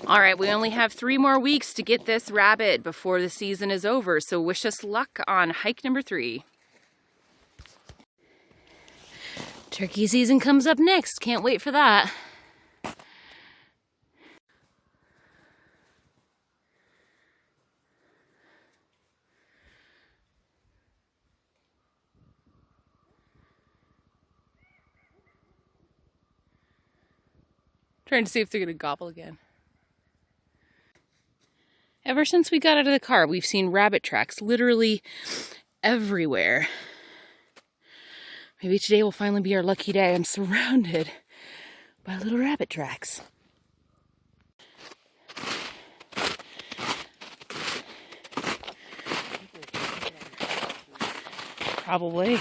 All right, we only have 3 more weeks to get this rabbit before the season is over, so wish us luck on hike number 3. Turkey season comes up next. Can't wait for that. Trying to see if they're gonna gobble again. Ever since we got out of the car, we've seen rabbit tracks literally everywhere. Maybe today will finally be our lucky day. I'm surrounded by little rabbit tracks. Probably.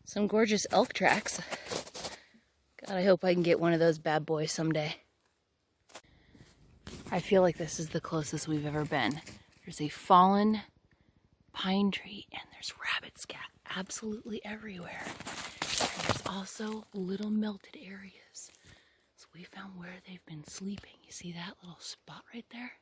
Some gorgeous elk tracks. God, I hope I can get one of those bad boys someday. I feel like this is the closest we've ever been. There's a fallen pine tree and there's rabbit scat absolutely everywhere. And there's also little melted areas. So we found where they've been sleeping. You see that little spot right there?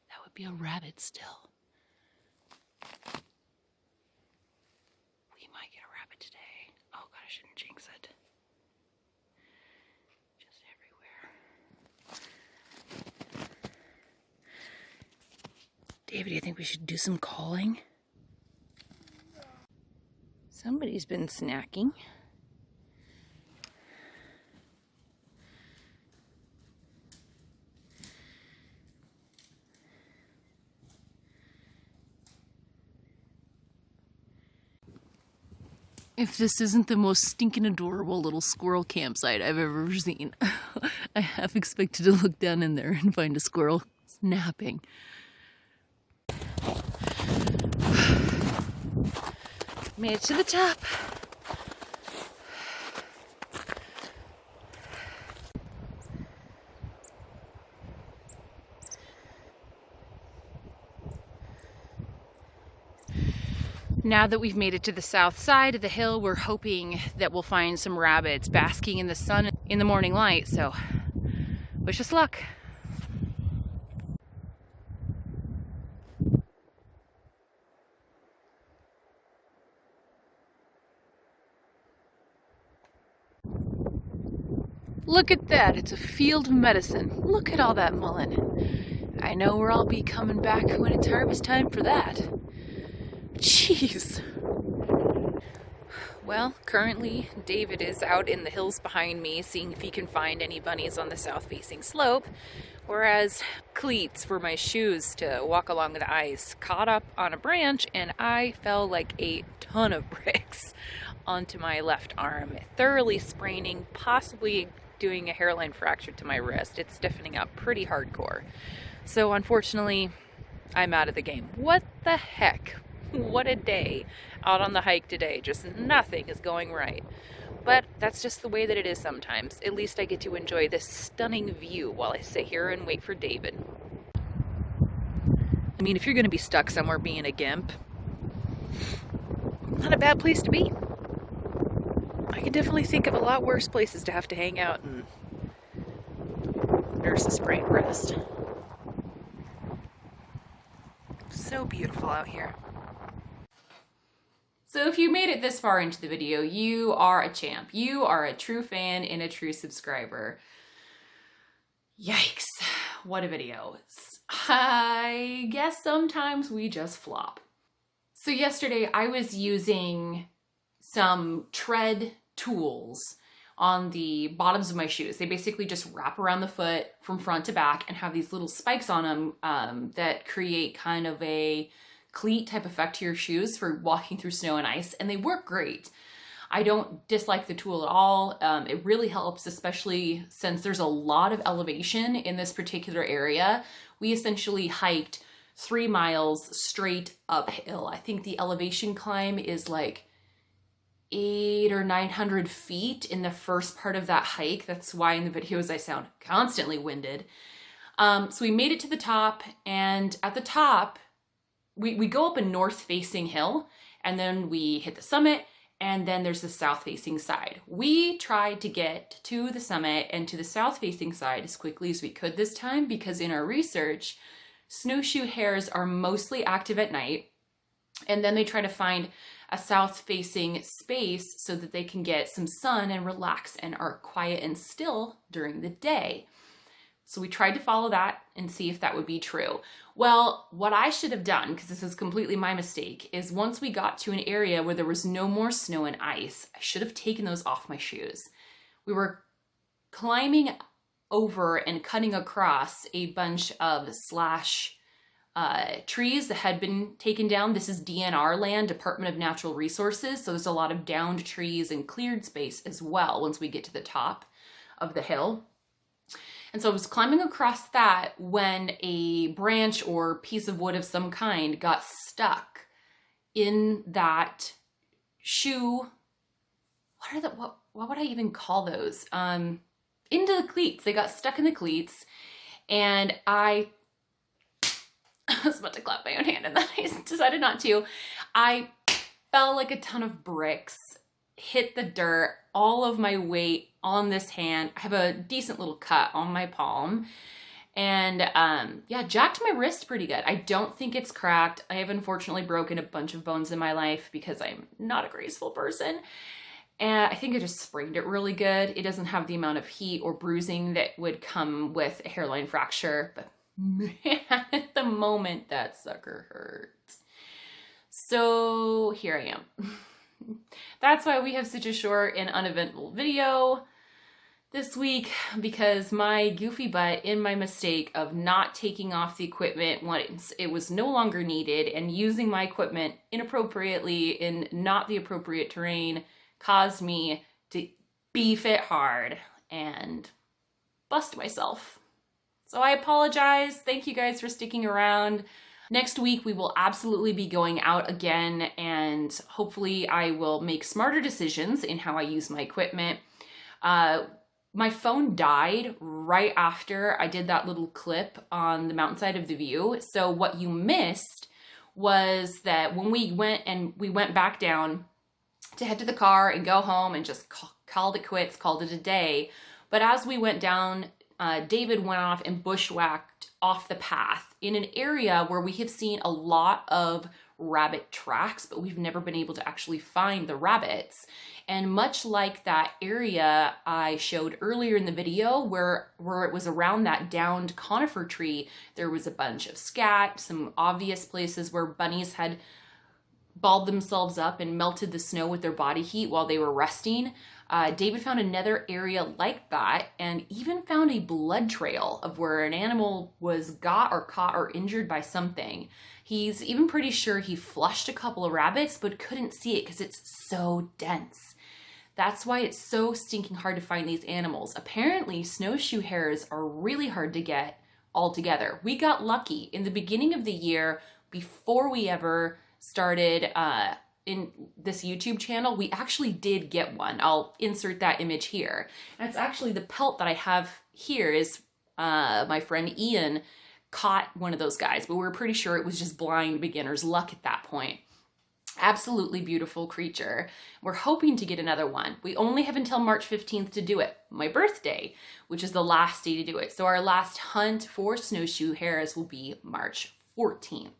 That would be a rabbit still. We might get a rabbit today. Oh God, I shouldn't jinx it. Just everywhere. David, do you think we should do some calling? Somebody's been snacking. If this isn't the most stinking adorable little squirrel campsite I've ever seen, I half expected to look down in there and find a squirrel napping. Made it to the top. Now that we've made it to the south side of the hill, we're hoping that we'll find some rabbits basking in the sun in the morning light, so wish us luck. Look at that, it's a field of medicine. Look at all that mullein. I know where I'll be coming back when it's harvest time for that. Jeez. Well, currently David is out in the hills behind me seeing if he can find any bunnies on the south-facing slope, whereas cleats for my shoes to walk along the ice caught up on a branch and I fell like a ton of bricks onto my left arm, thoroughly spraining, possibly doing a hairline fracture to my wrist. It's stiffening up pretty hardcore. So unfortunately, I'm out of the game. What the heck? What a day out on the hike today. Just nothing is going right. But that's just the way that it is sometimes. At least I get to enjoy this stunning view while I sit here and wait for David. I mean, if you're going to be stuck somewhere being a gimp, not a bad place to be. I can definitely think of a lot worse places to have to hang out and nurse a sprained wrist. So beautiful out here. So if you made it this far into the video, you are a champ. You are a true fan and a true subscriber. Yikes, what a video. I guess sometimes we just flop. So yesterday I was using some tread tools on the bottoms of my shoes. They basically just wrap around the foot from front to back and have these little spikes on them that create kind of a cleat type effect to your shoes for walking through snow and ice, and they work great. I don't dislike the tool at all. It really helps, especially since there's a lot of elevation in this particular area. We essentially hiked 3 miles straight uphill. I think the elevation climb is like 800 or 900 feet in the first part of that hike. That's why in the videos I sound constantly winded. So we made it to the top, and at the top, we go up a north-facing hill, and then we hit the summit, and then there's the south-facing side. We tried to get to the summit and to the south-facing side as quickly as we could this time, because in our research, snowshoe hares are mostly active at night, and then they try to find a south-facing space so that they can get some sun and relax and are quiet and still during the day. So we tried to follow that and see if that would be true. Well, what I should have done, because this is completely my mistake, is once we got to an area where there was no more snow and ice, I should have taken those off my shoes. We were climbing over and cutting across a bunch of trees that had been taken down. This is DNR land, Department of Natural Resources, so there's a lot of downed trees and cleared space as well once we get to the top of the hill. And so I was climbing across that when a branch or piece of wood of some kind got stuck in that shoe. What would I even call those? Into the cleats. They got stuck in the cleats, and I was about to clap my own hand, and then I decided not to. I fell like a ton of bricks, hit the dirt, all of my weight on this hand. I have a decent little cut on my palm, and yeah, jacked my wrist pretty good. I don't think it's cracked. I have unfortunately broken a bunch of bones in my life because I'm not a graceful person, and I think I just sprained it really good. It doesn't have the amount of heat or bruising that would come with a hairline fracture, but man, at the moment that sucker hurts. So here I am. That's why we have such a short and uneventful video this week, because my goofy butt in my mistake of not taking off the equipment once it was no longer needed and using my equipment inappropriately in not the appropriate terrain caused me to beef it hard and bust myself. So I apologize. Thank you guys for sticking around. Next week, we will absolutely be going out again, and hopefully I will make smarter decisions in how I use my equipment. My phone died right after I did that little clip on the mountainside of the view. So what you missed was that when we went back down to head to the car and go home and just called it quits, called it a day. But as we went down, David went off and bushwhacked off the path in an area where we have seen a lot of rabbit tracks, but we've never been able to actually find the rabbits. And much like that area I showed earlier in the video where it was around that downed conifer tree, there was a bunch of scat, some obvious places where bunnies had balled themselves up and melted the snow with their body heat while they were resting. David found another area like that and even found a blood trail of where an animal was got or caught or injured by something. He's even pretty sure he flushed a couple of rabbits but couldn't see it because it's so dense. That's why it's so stinking hard to find these animals. Apparently, snowshoe hares are really hard to get altogether. We got lucky in the beginning of the year before we ever started in this YouTube channel. We actually did get one. I'll insert that image here. And it's actually the pelt that I have here is my friend Ian caught one of those guys, but we're pretty sure it was just blind beginner's luck at that point. Absolutely beautiful creature. We're hoping to get another one. We only have until March 15th to do it, my birthday, which is the last day to do it. So our last hunt for snowshoe hares will be March 14th.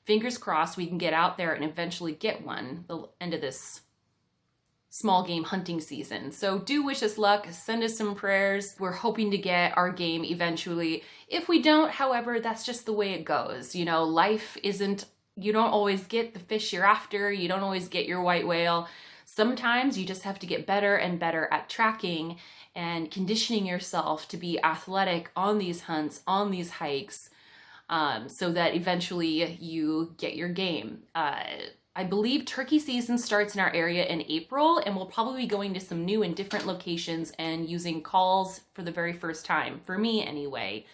Fingers crossed we can get out there and eventually get one the end of this small game hunting season. So do wish us luck, send us some prayers. We're hoping to get our game eventually. If we don't, however, that's just the way it goes. You know, life isn't, you don't always get the fish you're after, you don't always get your white whale. Sometimes you just have to get better and better at tracking and conditioning yourself to be athletic on these hunts, on these hikes, so that eventually you get your game. I believe turkey season starts in our area in April, and we'll probably be going to some new and different locations and using calls for the very first time, for me anyway,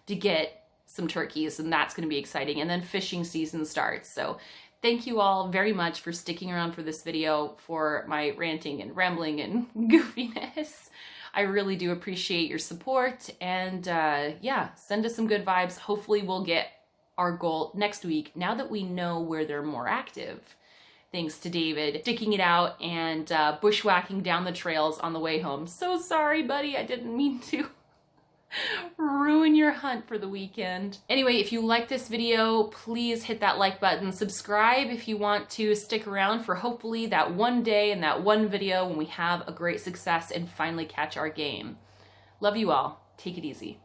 to get some turkeys, and that's going to be exciting. And then fishing season starts. So thank you all very much for sticking around for this video, for my ranting and rambling and goofiness. I really do appreciate your support, and yeah, send us some good vibes. Hopefully we'll get our goal next week now that we know where they're more active. Thanks to David sticking it out and bushwhacking down the trails on the way home. So sorry, buddy, I didn't mean to ruin your hunt for the weekend. Anyway, if you like this video, please hit that like button. Subscribe if you want to stick around for hopefully that one day and that one video when we have a great success and finally catch our game. Love you all. Take it easy.